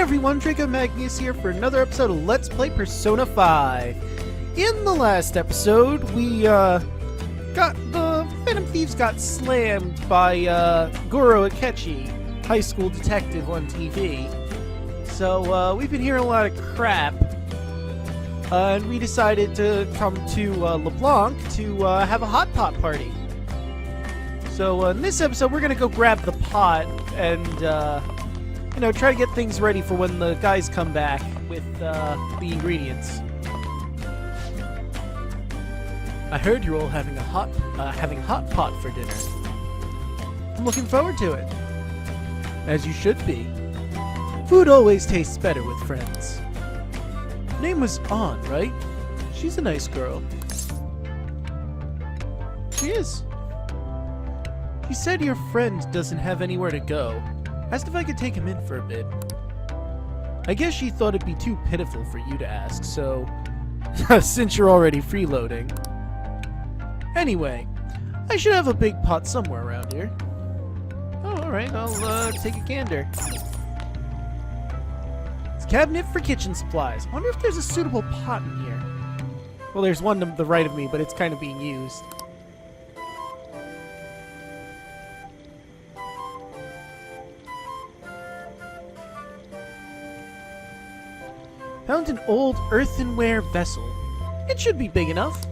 everyone, Draco Magnius here for another episode of Let's Play Persona 5. In the last episode, we the Phantom Thieves got slammed by Goro Akechi, high school detective on TV. So we've been hearing a lot of crap, and we decided to come to LeBlanc to have a hot pot party. So in this episode, we're gonna go grab the pot and try to get things ready for when the guys come back with the ingredients. I heard you're all having hot pot for dinner. I'm looking forward to it. As you should be. Food always tastes better with friends. Her name was Ann, right? She's a nice girl. She is. She said your friend doesn't have anywhere to go. Asked if I could take him in for a bit. I guess she thought it'd be too pitiful for you to ask, so since you're already freeloading. Anyway, I should have a big pot somewhere around here. Oh, alright, I'll take a gander. It's a cabinet for kitchen supplies. I wonder if there's a suitable pot in here. Well, there's one to the right of me, but it's kind of being used. Found an old earthenware vessel. It should be big enough.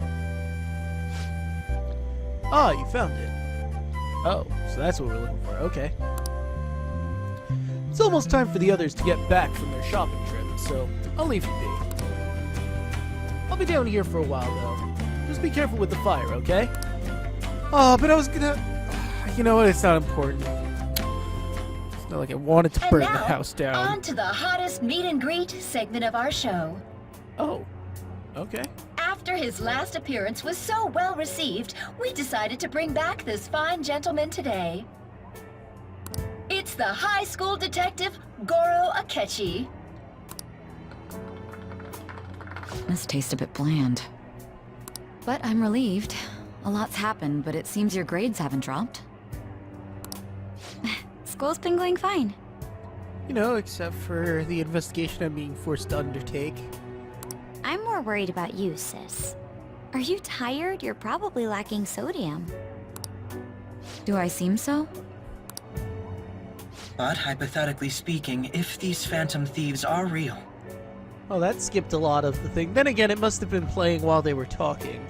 Ah, you found it. Oh, so that's what we're looking for. Okay. It's almost time for the others to get back from their shopping trip, so I'll leave you be. I'll be down here for a while, though. Just be careful with the fire, okay? Oh, but I was gonna... You know what? It's not important. Not like I wanted to burn the house down. On to the hottest meet and greet segment of our show. Oh, okay. After his last appearance was so well received, we decided to bring back this fine gentleman today. It's the high school detective, Goro Akechi. This tastes a bit bland. But I'm relieved. A lot's happened, but it seems your grades haven't dropped. School's been going fine. You know, except for the investigation I'm being forced to undertake. I'm more worried about you, sis. Are you tired? You're probably lacking sodium. Do I seem so? But hypothetically speaking, if these Phantom Thieves are real... Oh, that skipped a lot of the thing. Then again, it must have been playing while they were talking.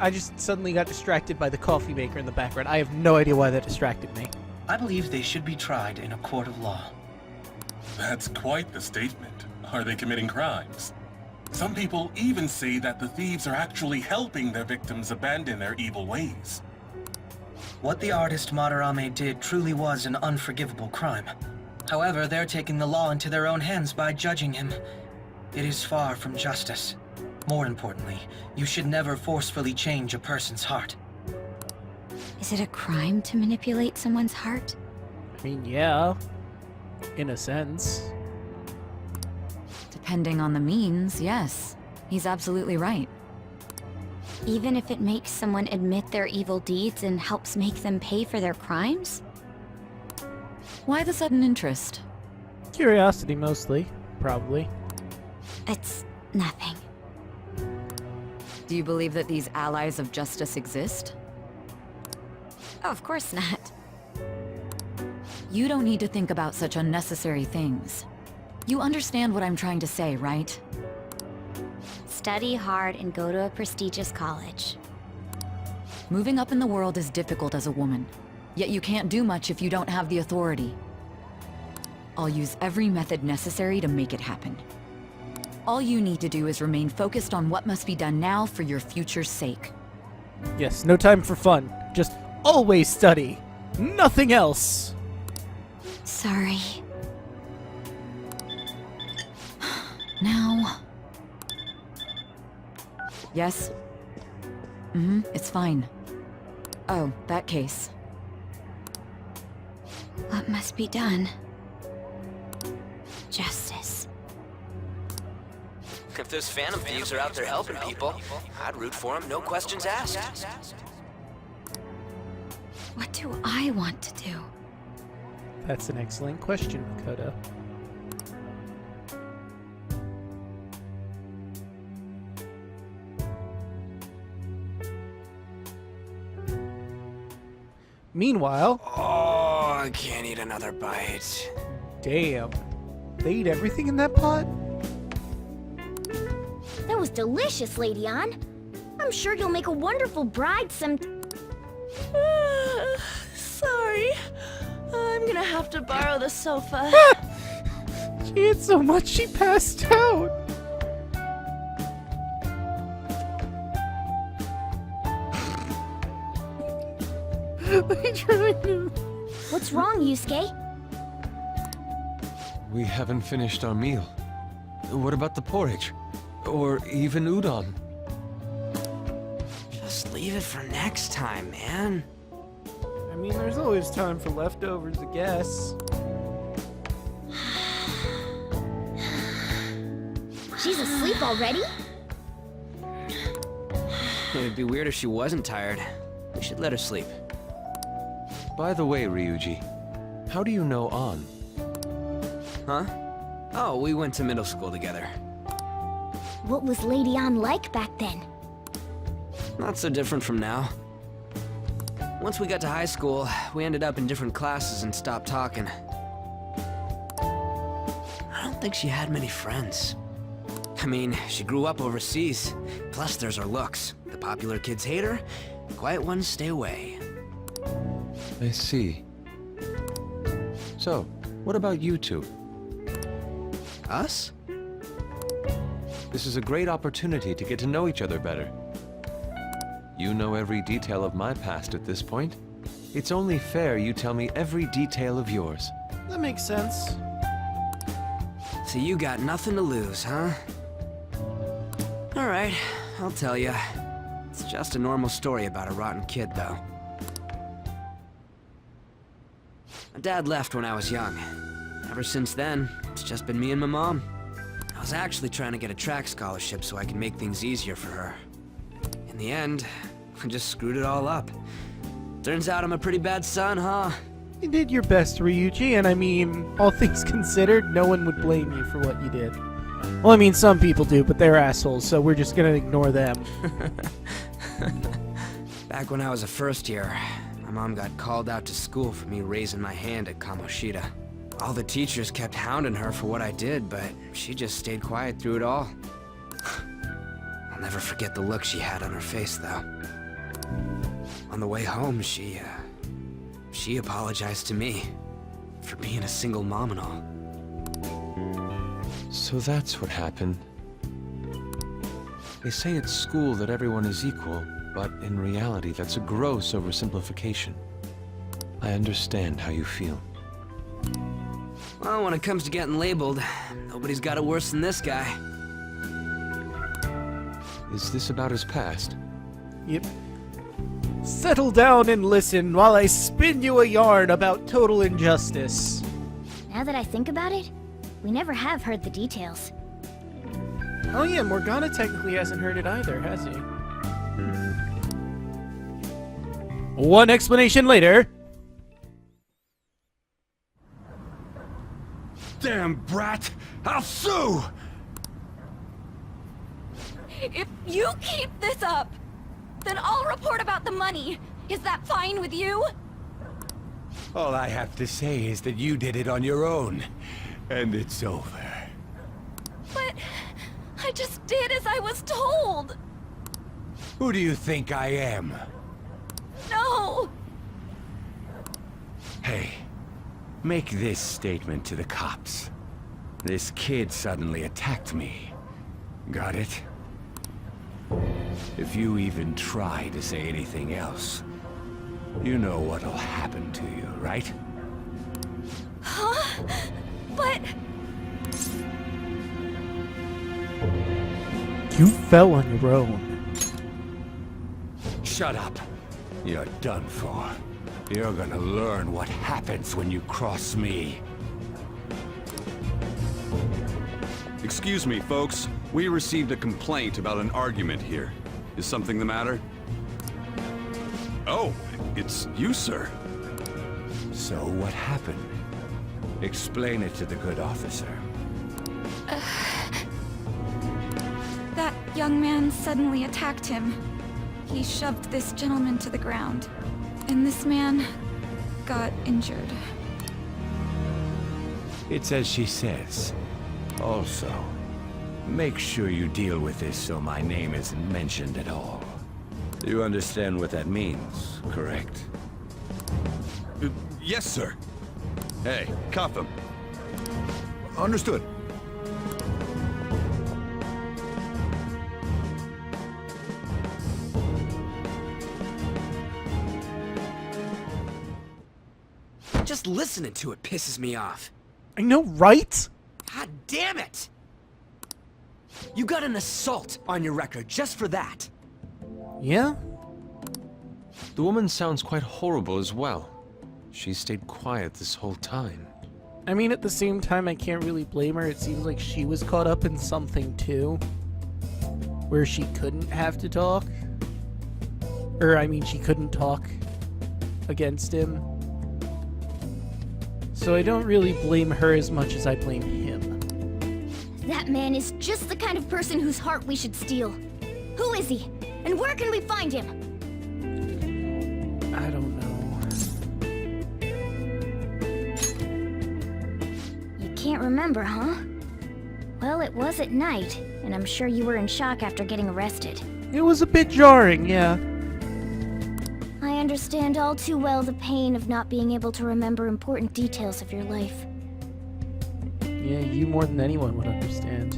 I just suddenly got distracted by the coffee maker in the background. I have no idea why that distracted me. I believe they should be tried in a court of law. That's quite the statement. Are they committing crimes? Some people even say that the thieves are actually helping their victims abandon their evil ways. What the artist Madarame did truly was an unforgivable crime. However, they're taking the law into their own hands by judging him. It is far from justice. More importantly, you should never forcefully change a person's heart. Is it a crime to manipulate someone's heart? I mean, yeah. In a sense. Depending on the means, yes. He's absolutely right. Even if it makes someone admit their evil deeds and helps make them pay for their crimes? Why the sudden interest? Curiosity, mostly. Probably. It's nothing. Do you believe that these allies of justice exist? Oh, of course not. You don't need to think about such unnecessary things. You understand what I'm trying to say, right? Study hard and go to a prestigious college. Moving up in the world is difficult as a woman, yet you can't do much if you don't have the authority. I'll use every method necessary to make it happen. All you need to do is remain focused on what must be done now for your future's sake. Yes, no time for fun. Just always study. Nothing else. Sorry. Now... Yes? It's fine. Oh, that case. What must be done? Justice. If those Phantom Thieves are out there helping people, I'd root for them, no questions asked. What do I want to do? That's an excellent question, Makoto. Meanwhile, Oh, I can't eat another bite. damn, they eat everything in that pot? That was delicious, Lady Ann. I'm sure you'll make a wonderful bride some... Sorry. I'm gonna have to borrow the sofa. She ate so much she passed out. They tried to... What's wrong, Yusuke? We haven't finished our meal. What about the porridge? Or even udon? Just leave it for next time, man. I mean, there's always time for leftovers, I guess. She's asleep already? It'd be weird if she wasn't tired. We should let her sleep. By the way, Ryuji, how do you know An? Huh? Oh, we went to middle school together. What was Lady Ann like back then? Not so different from now. Once we got to high school, we ended up in different classes and stopped talking. I don't think she had many friends. I mean, she grew up overseas. Plus, there's her looks. The popular kids hate her, the quiet ones stay away. I see. So, what about you two? Us? This is a great opportunity to get to know each other better. You know every detail of my past at this point. It's only fair you tell me every detail of yours. That makes sense. So you got nothing to lose, huh? Alright, I'll tell you. It's just a normal story about a rotten kid, though. My dad left when I was young. Ever since then, it's just been me and my mom. I was actually trying to get a track scholarship so I could make things easier for her. In the end, I just screwed it all up. Turns out I'm a pretty bad son, huh? You did your best, Ryuji, and I mean, all things considered, no one would blame you for what you did. Well, I mean, some people do, but they're assholes, so we're just gonna ignore them. Back when I was a first year, my mom got called out to school for me raising my hand at Kamoshida. All the teachers kept hounding her for what I did, but she just stayed quiet through it all. I'll never forget the look she had on her face, though. On the way home, she apologized to me for being a single mom and all. So that's what happened. They say at school that everyone is equal, but in reality that's a gross oversimplification. I understand how you feel. Well, when it comes to getting labeled, nobody's got it worse than this guy. Is this about his past? Yep. Settle down and listen while I spin you a yarn about total injustice. Now that I think about it, we never have heard the details. Oh yeah, Morgana technically hasn't heard it either, has he? One explanation later. Damn brat! I'll sue! If you keep this up, then I'll report about the money. Is that fine with you? All I have to say is that you did it on your own, and it's over. But I just did as I was told. Who do you think I am? No! Hey, make this statement to the cops. This kid suddenly attacked me. Got it? If you even try to say anything else, you know what'll happen to you, right? Huh? But... You fell on your own. Shut up. You're done for. You're gonna learn what happens when you cross me. Excuse me, folks. We received a complaint about an argument here. Is something the matter? Oh, it's you, sir. So what happened? Explain it to the good officer. That young man suddenly attacked him. He shoved this gentleman to the ground, and this man got injured. It's as she says. Also, make sure you deal with this so my name isn't mentioned at all. You understand what that means, correct? Yes, sir. Hey, cuff him. Understood. Just listening to it pisses me off. I know, right? God damn it! You got an assault on your record just for that. Yeah? The woman sounds quite horrible as well. She stayed quiet this whole time. I mean, at the same time, I can't really blame her. It seems like she was caught up in something too, where she couldn't have to talk. Or, I mean, she couldn't talk against him. So I don't really blame her as much as I blame him. That man is just the kind of person whose heart we should steal. Who is he? And where can we find him? I don't know. You can't remember, huh? Well, it was at night, and I'm sure you were in shock after getting arrested. It was a bit jarring, yeah. I understand all too well the pain of not being able to remember important details of your life. Yeah, you more than anyone would understand.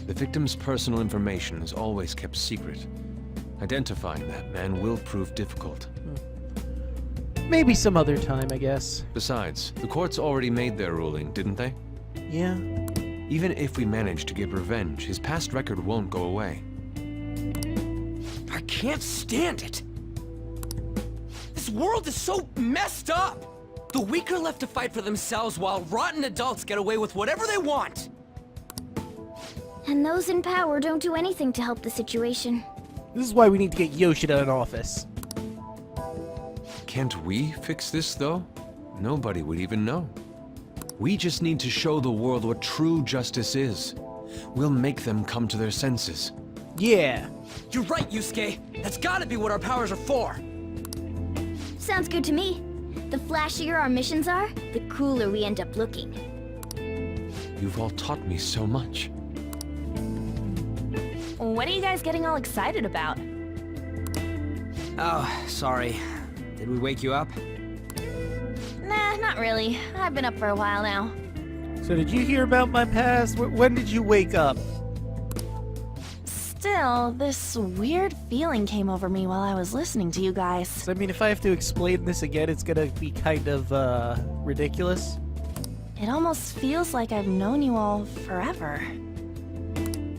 The victim's personal information is always kept secret. Identifying that man will prove difficult. Maybe some other time, I guess. Besides, the courts already made their ruling, didn't they? Yeah. Even if we manage to get revenge, his past record won't go away. I can't stand it. This world is so messed up. The weak are left to fight for themselves while rotten adults get away with whatever they want. And those in power don't do anything to help the situation. This is why we need to get Yoshida in office. Can't we fix this, though? Nobody would even know. We just need to show the world what true justice is. We'll make them come to their senses. Yeah. You're right, Yusuke. That's gotta be what our powers are for. Sounds good to me. The flashier our missions are, the cooler we end up looking. You've all taught me so much. What are you guys getting all excited about? Oh, sorry. Did we wake you up? Nah, not really. I've been up for a while now. So did you hear about my past? When did you wake up? Still, this weird feeling came over me while I was listening to you guys. So, I mean, if I have to explain this again, it's gonna be kind of, ridiculous. It almost feels like I've known you all forever.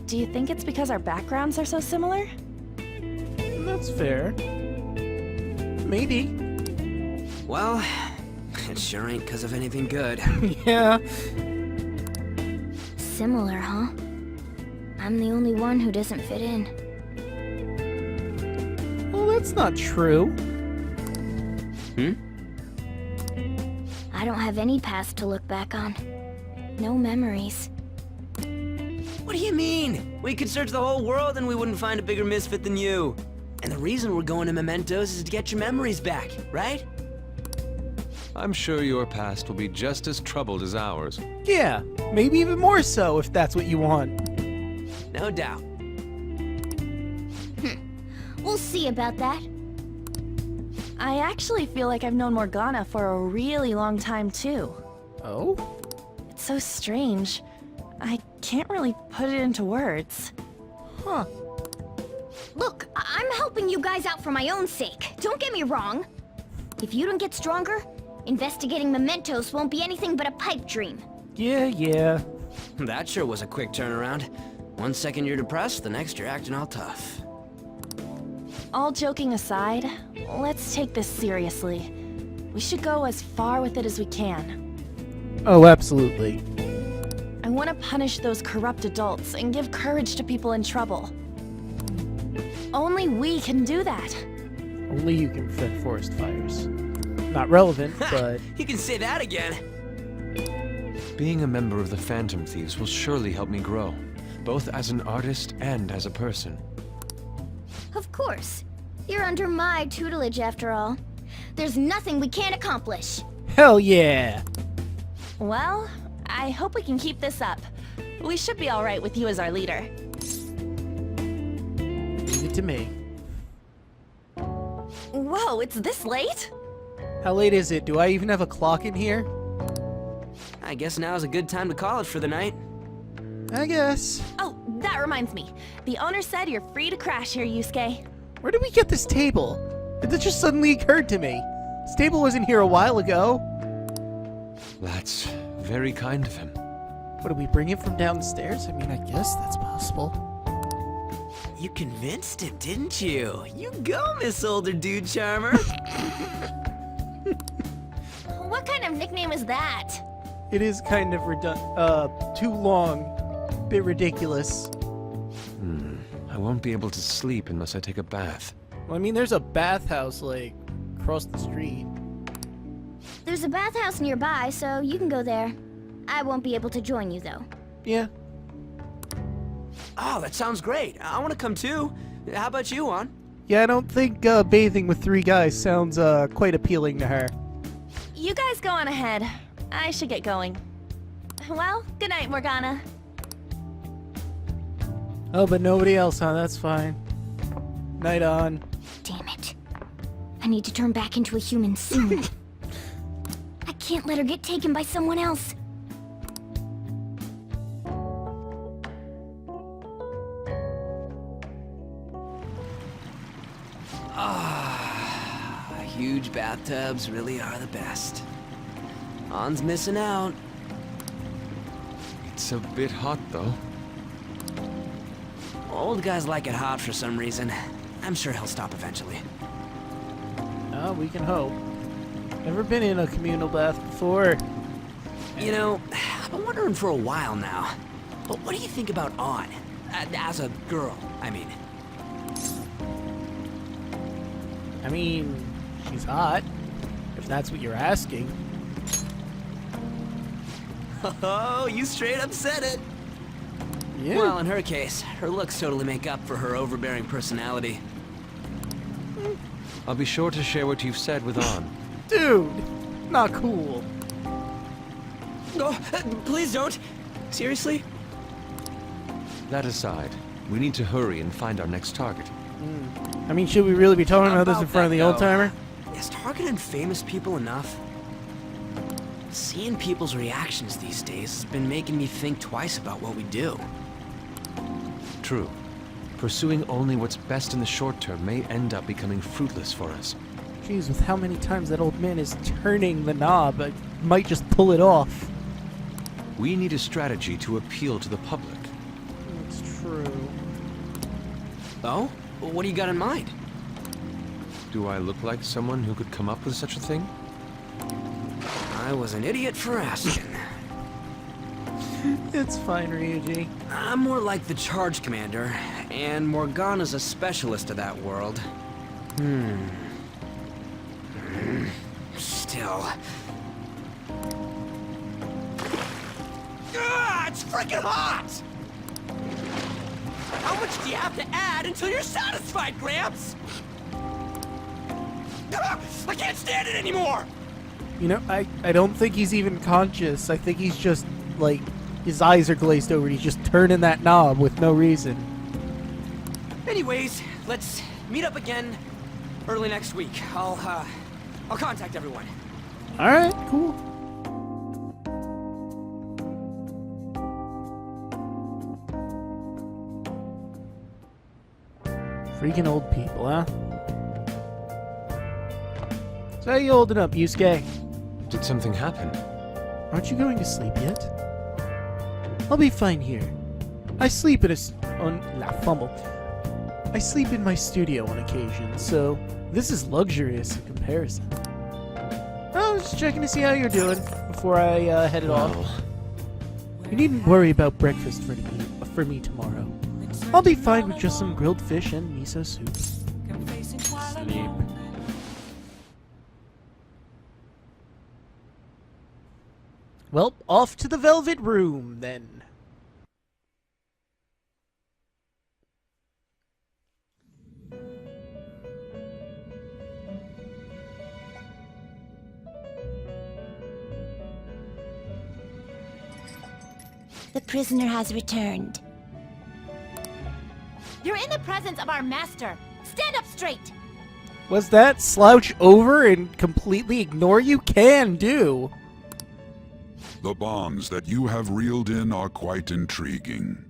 Do you think it's because our backgrounds are so similar? That's fair. Maybe. Well, it sure ain't because of anything good. Yeah. Similar, huh? I'm the only one who doesn't fit in. Well, that's not true. I don't have any past to look back on. No memories. What do you mean? We could search the whole world and we wouldn't find a bigger misfit than you. And the reason we're going to Mementos is to get your memories back, right? I'm sure your past will be just as troubled as ours. Yeah, maybe even more so if that's what you want. No doubt. We'll see about that. I actually feel like I've known Morgana for a really long time, too. Oh? It's so strange. I can't really put it into words. Huh. Look, I'm helping you guys out for my own sake. Don't get me wrong. If you don't get stronger, investigating Mementos won't be anything but a pipe dream. Yeah. That sure was a quick turnaround. 1 second you're depressed, the next you're acting all tough. All joking aside, let's take this seriously. We should go as far with it as we can. Oh, absolutely. I want to punish those corrupt adults and give courage to people in trouble. Only we can do that. Only you can prevent forest fires. Not relevant, but... You can say that again. Being a member of the Phantom Thieves will surely help me grow, both as an artist and as a person. Of course. You're under my tutelage after all. There's nothing we can't accomplish. Hell yeah! Well, I hope we can keep this up. We should be alright with you as our leader. Leave it to me. Whoa, it's this late? How late is it? Do I even have a clock in here? I guess now's a good time to call it for the night. I guess. Oh, that reminds me. The owner said you're free to crash here, Yusuke. Where did we get this table? It just suddenly occurred to me. This table wasn't here a while ago. That's very kind of him. What, did we bring it from downstairs? I mean, I guess that's possible. You convinced him, didn't you? You go, Miss Older Dude Charmer. What kind of nickname is that? It is kind of too long. Bit ridiculous. I won't be able to sleep unless I take a bath. Well, I mean, there's a bathhouse, like, across the street. There's a bathhouse nearby, so you can go there. I won't be able to join you, though. Yeah. Oh, that sounds great. I want to come too. How about you, Juan? Yeah, I don't think bathing with 3 guys sounds quite appealing to her. You guys go on ahead. I should get going. Well, good night, Morgana. Oh, but nobody else, huh? That's fine. Night on. Damn it. I need to turn back into a human soon. I can't let her get taken by someone else. Huge bathtubs really are the best. Han's missing out. It's a bit hot, though. Old guys like it hot for some reason. I'm sure he'll stop eventually. Oh, we can hope. Never been in a communal bath before. You know, I've been wondering for a while now. But what do you think about An? As a girl, I mean. I mean, she's hot, if that's what you're asking. Oh, you straight up said it. Yeah. Well, in her case, her looks totally make up for her overbearing personality. I'll be sure to share what you've said with An. Dude, not cool. Oh, please don't. Seriously? That aside, we need to hurry and find our next target. I mean, should we really be talking about this in front of the that, old-timer? Is targeting famous people enough? Seeing people's reactions these days has been making me think twice about what we do. True. Pursuing only what's best in the short term may end up becoming fruitless for us. Jeez, with how many times that old man is turning the knob, I might just pull it off. We need a strategy to appeal to the public. It's true. Oh? What do you got in mind? Do I look like someone who could come up with such a thing? I was an idiot for asking. It's fine, Ryuji. I'm more like the charge commander, and Morgana's a specialist of that world. Still. It's freaking hot! How much do you have to add until you're satisfied, Gramps? I can't stand it anymore! You know, I don't think he's even conscious. I think he's just, like, his eyes are glazed over. He's just turning that knob with no reason. Anyways, let's meet up again early next week. I'll contact everyone. Alright, cool. Freaking old people, huh? So how you holding up, Yusuke? Did something happen? Aren't you going to sleep yet? I'll be fine here. I sleep in I sleep in my studio on occasion, so this is luxurious in comparison. I was just checking to see how you're doing before I headed off. You needn't worry about breakfast for me tomorrow. I'll be fine with just some grilled fish and miso soup. Sleep. Well, off to the Velvet Room, then. The prisoner has returned. You're in the presence of our master. Stand up straight. Was that slouch over and completely ignore you? Can do. The bonds that you have reeled in are quite intriguing.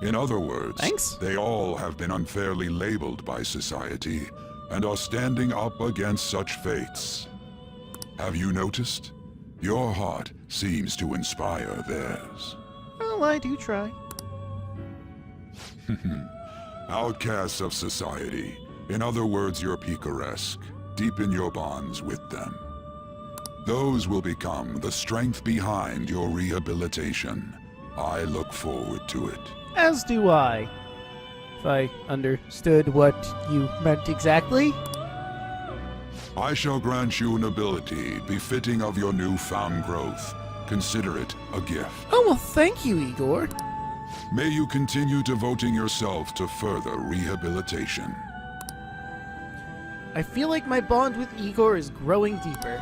In other words, Thanks. they all have been unfairly labeled by society and are standing up against such fates. Have you noticed? Your heart seems to inspire theirs. Well, I do try. Outcasts of society, in other words, you're picaresque, deepen your bonds with them. Those will become the strength behind your rehabilitation. I look forward to it. As do I. If I understood what you meant exactly. I shall grant you an ability befitting of your newfound growth. Consider it a gift. Oh, well, thank you, Igor. May you continue devoting yourself to further rehabilitation. I feel like my bond with Igor is growing deeper.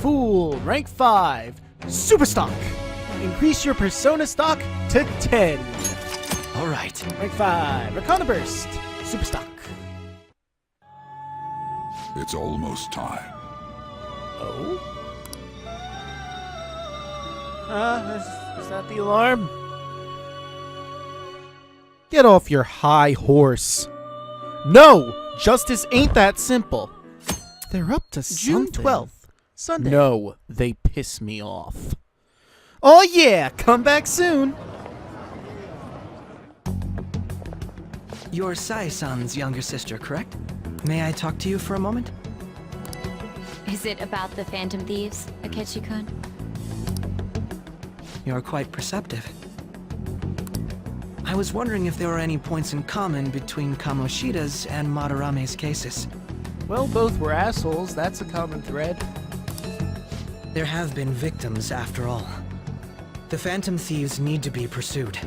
Fool, rank 5. Super stock. Increase your persona stock to 10. Alright. Rank 5. Arcana burst. Super stock. It's almost time. Oh? Is that the alarm? Get off your high horse. No! Justice ain't that simple. They're up to June 12th. Sunday. No, they piss me off. Oh yeah, come back soon. You're Sai-san's younger sister, correct? May I talk to you for a moment? Is it about the Phantom Thieves, Akechi-kun? You're quite perceptive. I was wondering if there were any points in common between Kamoshida's and Madarame's cases. Well, both were assholes. That's a common thread. There have been victims, after all. The Phantom Thieves need to be pursued.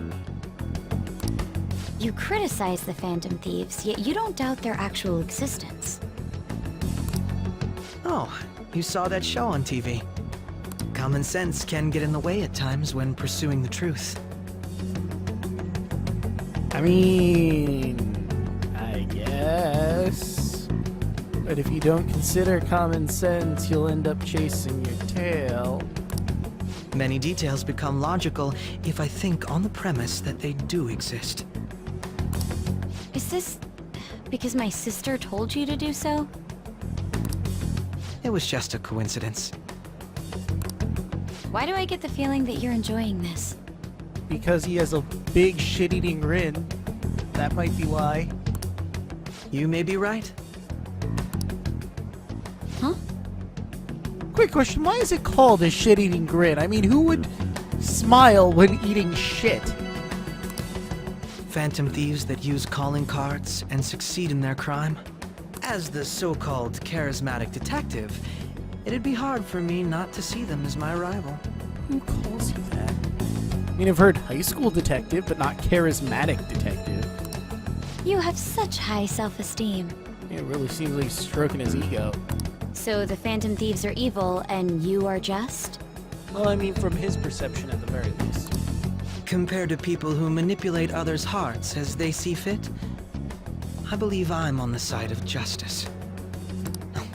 You criticize the Phantom Thieves, yet you don't doubt their actual existence. Oh, you saw that show on TV. Common sense can get in the way at times when pursuing the truth. I mean, I guess. But if you don't consider common sense, you'll end up chasing your tail. Many details become logical if I think on the premise that they do exist. Is this because my sister told you to do so? It was just a coincidence. Why do I get the feeling that you're enjoying this? Because he has a big shit-eating grin. That might be why. You may be right. Huh? Quick question, why is it called a shit-eating grin? I mean, who would smile when eating shit? Phantom thieves that use calling cards and succeed in their crime. As the so-called charismatic detective, it'd be hard for me not to see them as my rival. Who calls you that? I mean, I've heard high school detective, but not charismatic detective. You have such high self-esteem. It really seems like he's stroking his ego. So the Phantom Thieves are evil, and you are just? Well, I mean, from his perception at the very least. Compared to people who manipulate others' hearts as they see fit, I believe I'm on the side of justice.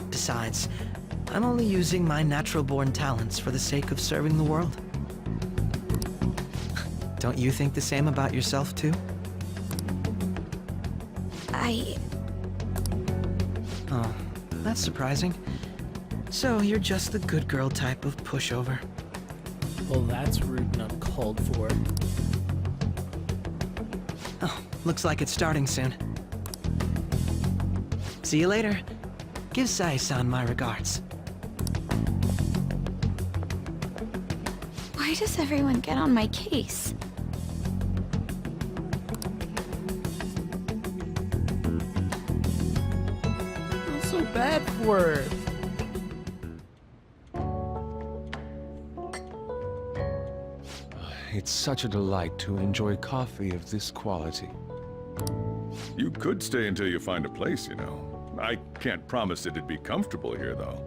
Besides, I'm only using my natural-born talents for the sake of serving the world. Don't you think the same about yourself, too? Oh, that's surprising. So you're just the good girl type of pushover. Well, that's rude and uncalled for. Oh, looks like it's starting soon. See you later. Give Sai-san my regards. Why does everyone get on my case? bad for her. It's such a delight to enjoy coffee of this quality. You could stay until you find a place, you know. I can't promise it'd be comfortable here, though.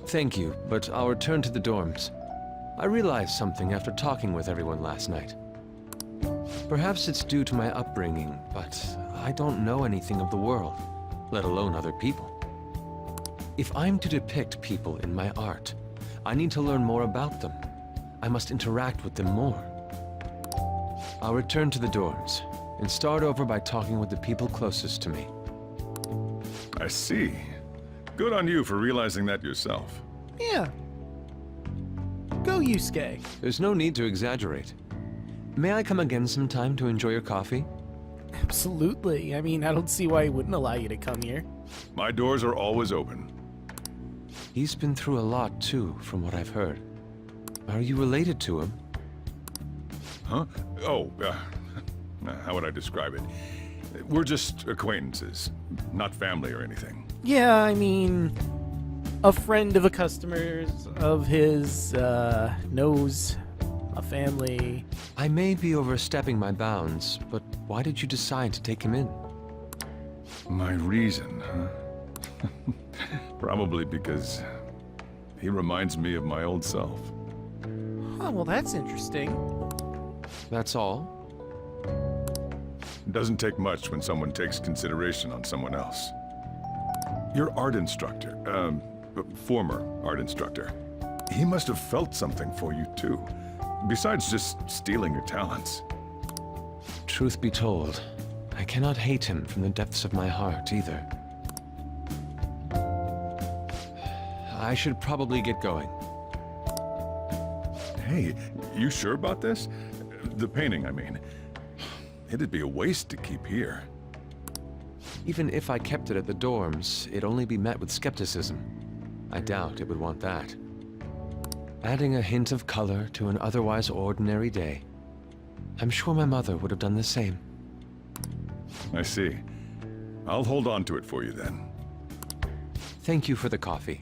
Thank you, but I'll return to the dorms. I realized something after talking with everyone last night. Perhaps it's due to my upbringing, but I don't know anything of the world, let alone other people. If I'm to depict people in my art, I need to learn more about them. I must interact with them more. I'll return to the dorms and start over by talking with the people closest to me. I see. Good on you for realizing that yourself. Yeah. Go, Yusuke. There's no need to exaggerate. May I come again sometime to enjoy your coffee? Absolutely. I mean, I don't see why he wouldn't allow you to come here. My doors are always open. He's been through a lot, too, from what I've heard. Are you related to him? Huh? Oh, how would I describe it? We're just acquaintances, not family or anything. Yeah, I mean, a friend of a customer of his knows a family. I may be overstepping my bounds, but why did you decide to take him in? My reason, huh? Probably because he reminds me of my old self. Oh, well, that's interesting. That's all? It doesn't take much when someone takes consideration on someone else. Your art instructor, former art instructor, he must have felt something for you too, besides just stealing your talents. Truth be told, I cannot hate him from the depths of my heart either. I should probably get going. Hey, you sure about this? The painting, I mean. It'd be a waste to keep here. Even if I kept it at the dorms, it'd only be met with skepticism. I doubt it would want that. Adding a hint of color to an otherwise ordinary day. I'm sure my mother would have done the same. I see. I'll hold on to it for you then. Thank you for the coffee.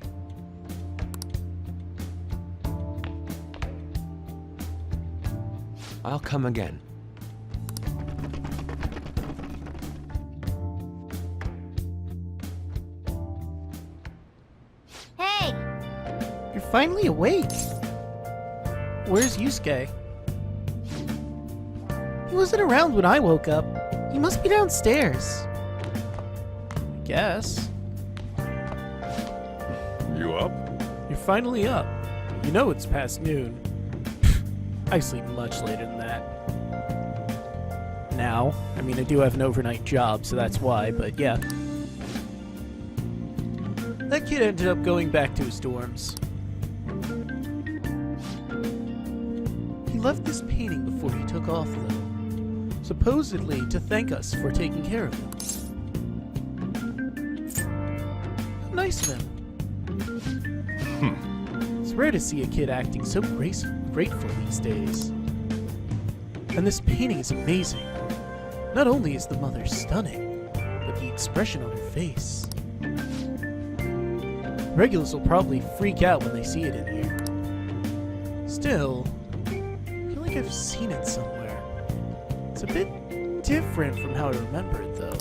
I'll come again. Hey! You're finally awake. Where's Yusuke? He wasn't around when I woke up. He must be downstairs. I guess. You up? You're finally up. You know it's past noon. I sleep much later than that. Now. I mean, I do have an overnight job, so that's why, but yeah. That kid ended up going back to his dorms. He left this painting before he took off, though. Supposedly to thank us for taking care of him. How nice of him. It's rare to see a kid acting so grateful these days. And this painting is amazing. Not only is the mother stunning, but the expression on her face. Regulars will probably freak out when they see it in here. Still, I feel like I've seen it somewhere. It's a bit different from how I remember it, though.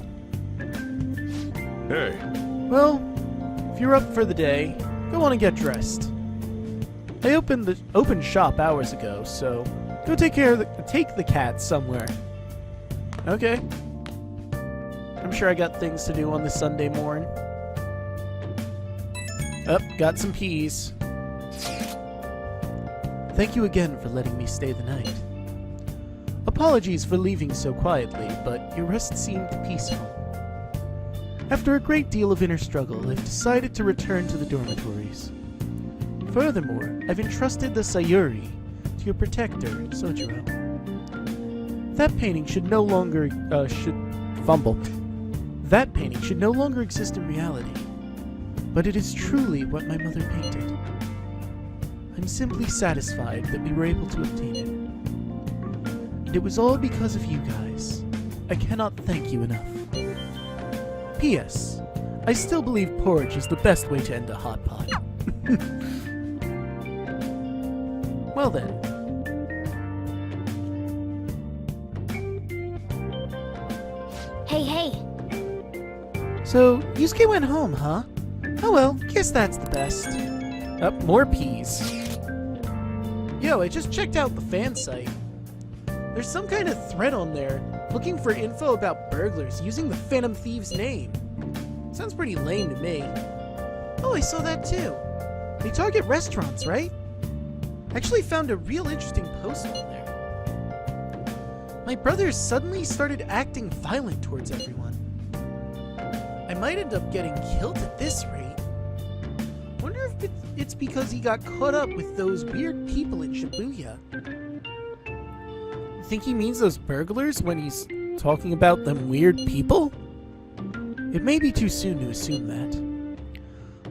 Hey. Well, if you're up for the day, go on and get dressed. I opened shop hours ago, so go take the cat somewhere. Okay. I'm sure I got things to do on this Sunday morning. Oh, got some peas. Thank you again for letting me stay the night. Apologies for leaving so quietly, but your rest seemed peaceful. After a great deal of inner struggle, I've decided to return to the dormitories. Furthermore, I've entrusted the Sayuri to your protector, Sojiro. That painting should no longer, That painting should no longer exist in reality. But it is truly what my mother painted. I'm simply satisfied that we were able to obtain it. And it was all because of you guys. I cannot thank you enough. P.S. I still believe porridge is the best way to end a hot pot. Well then. Hey. So, Yusuke went home, huh? Oh well, guess that's the best. More peas. Yo, I just checked out the fan site. There's some kind of thread on there looking for info about burglars using the Phantom Thieves name. Sounds pretty lame to me. Oh, I saw that too. They target restaurants, right? Actually found a real interesting post on there. My brother suddenly started acting violent towards everyone. I might end up getting killed at this rate. Wonder if it's because he got caught up with those weird people in Shibuya. Think he means those burglars when he's talking about them weird people? It may be too soon to assume that.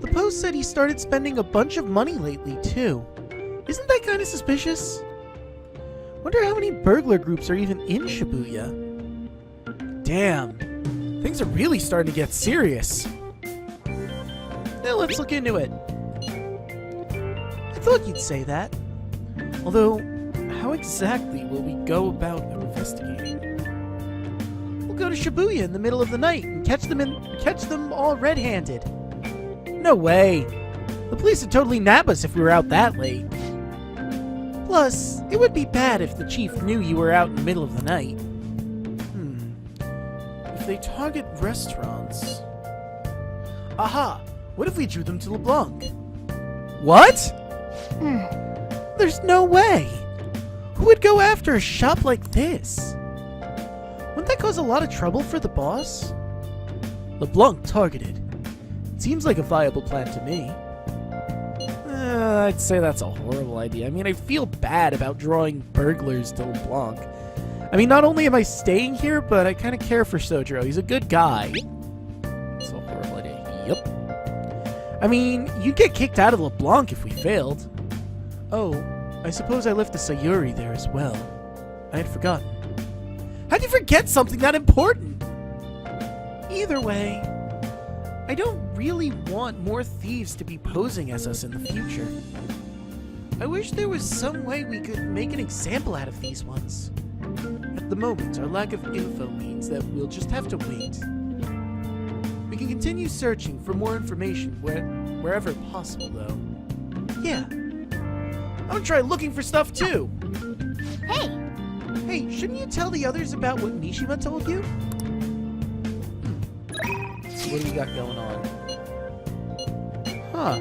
The post said he started spending a bunch of money lately, too. Isn't that kind of suspicious? Wonder how many burglar groups are even in Shibuya. Damn. Things are really starting to get serious. Now let's look into it. I thought you'd say that. Although, how exactly will we go about investigating? We'll go to Shibuya in the middle of the night and catch them all red-handed. No way. The police would totally nab us if we were out that late. Plus, it would be bad if the chief knew you were out in the middle of the night. If they target restaurants... Aha! What if we drew them to LeBlanc? What? There's no way! Who would go after a shop like this? Wouldn't that cause a lot of trouble for the boss? LeBlanc targeted. Seems like a viable plan to me. I'd say that's a horrible idea. I mean, I feel bad about drawing burglars to LeBlanc. I mean, not only am I staying here, but I kind of care for Sojiro. He's a good guy. It's a horrible idea. Yep. I mean, you'd get kicked out of LeBlanc if we failed. Oh, I suppose I left the Sayuri there as well. I had forgotten. How'd you forget something that important? Either way, I don't really want more thieves to be posing as us in the future. I wish there was some way we could make an example out of these ones. At the moment, our lack of info means that we'll just have to wait. We can continue searching for more information wherever possible, though. Yeah. I'm gonna try looking for stuff, too! Hey! Hey, shouldn't you tell the others about what Mishima told you? What do we got going on? Huh.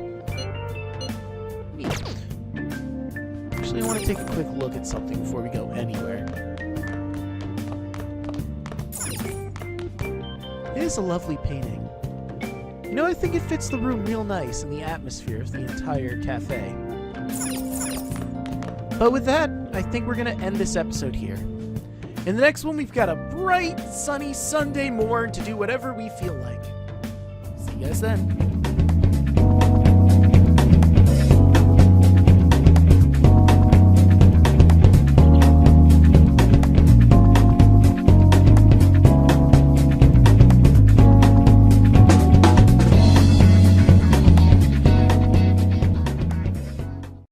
Neat. Actually, I want to take a quick look at something before we go anywhere. It is a lovely painting. You know, I think it fits the room real nice and the atmosphere of the entire cafe. But with that, I think we're going to end this episode here. In the next one, we've got a bright, sunny Sunday morn to do whatever we feel like. See you guys then.